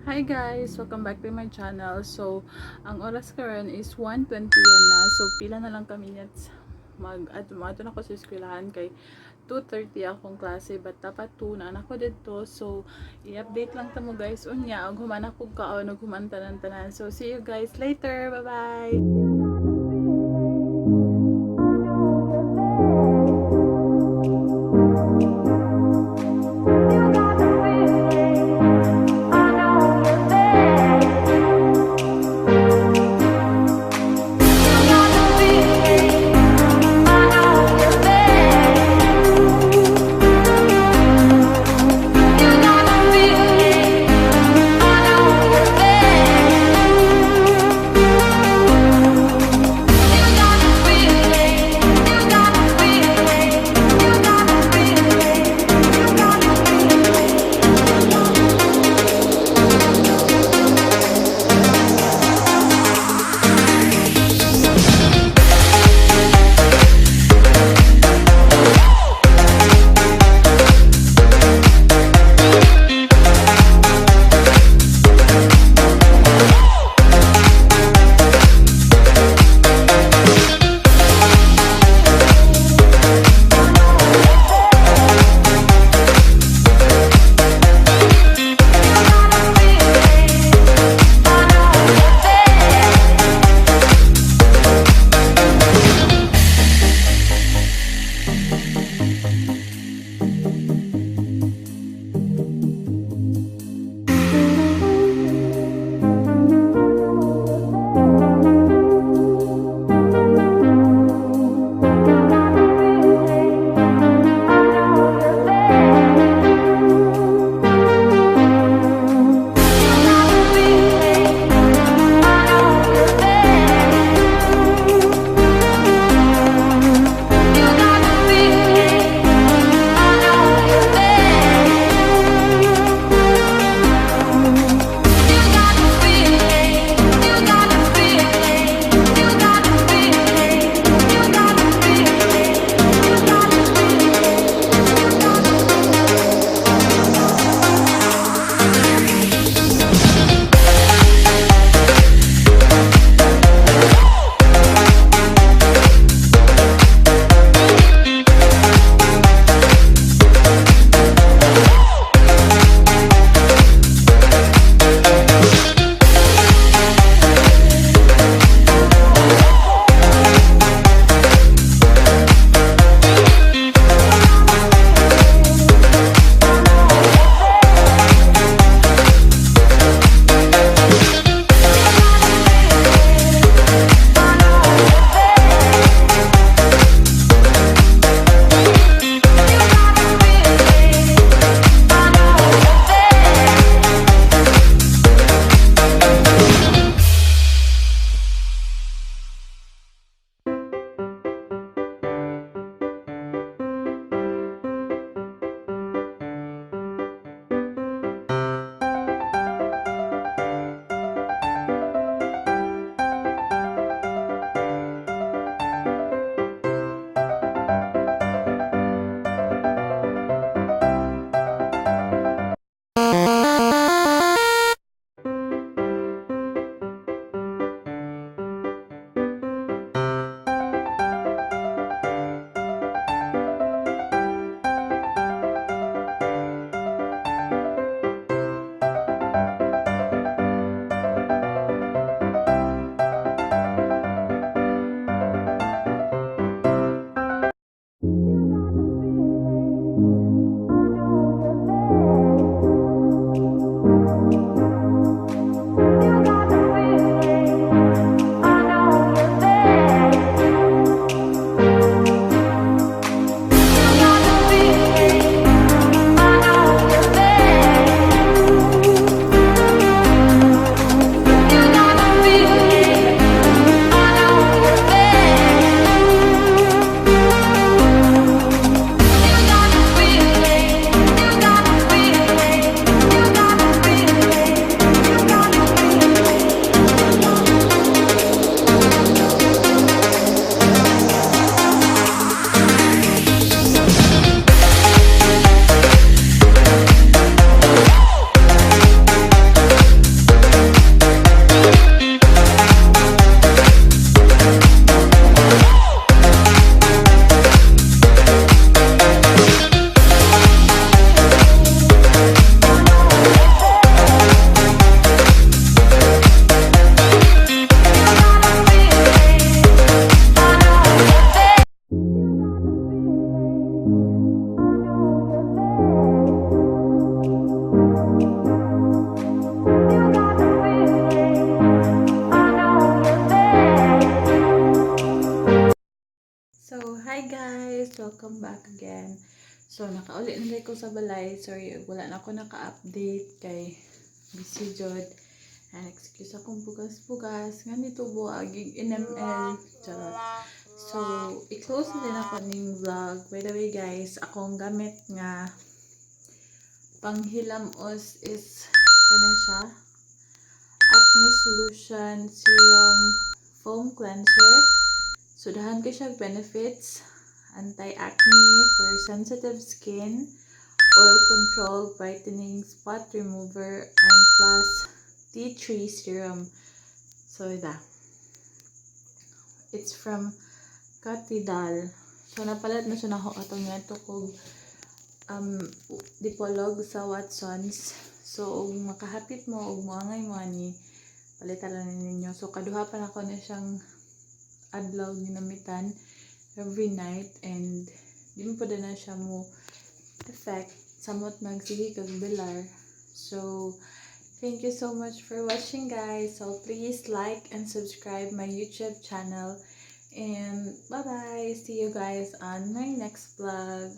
Hi guys! Welcome back to my channel. So, ang oras karon is 1:21 na. So, pila na lang kami minutes mag-ato na ako sa eskwelahan kay 2:30 akong klase but dapat 2 na ako dito. So, i-update lang ta mo guys unya og human ako kaon og human tanan-tanan. So, see you guys later. Bye-bye. welcome back again. So nakauli na rin ko sa balay. Sorry, wala na ako naka-update kay busy jud. And excuse akong bugas-bugas nga nito buagig NML. Charot. So i-close na din ako ning vlog. By the way guys, akong gamit nga panghilamos is kana siya, Acne Solution Serum Foam Cleanser. So dahan ko siya benefits: anti-acne for sensitive skin, oil control, brightening, spot remover, and plus tea tree serum. So it's from Katidal. So napalit na siya na ako atong nga ito kog dipolog sa Watsons. So makahapit mo og moangay mo ani palitan lang ninyo. So kaduha pa na ko na siyang adlaw ginamitan every night, and di mo pa na siya mo effect samot magsige kag bilar. So thank you so much for watching guys. So please like and subscribe my YouTube channel, and bye bye, see you guys on my next vlog.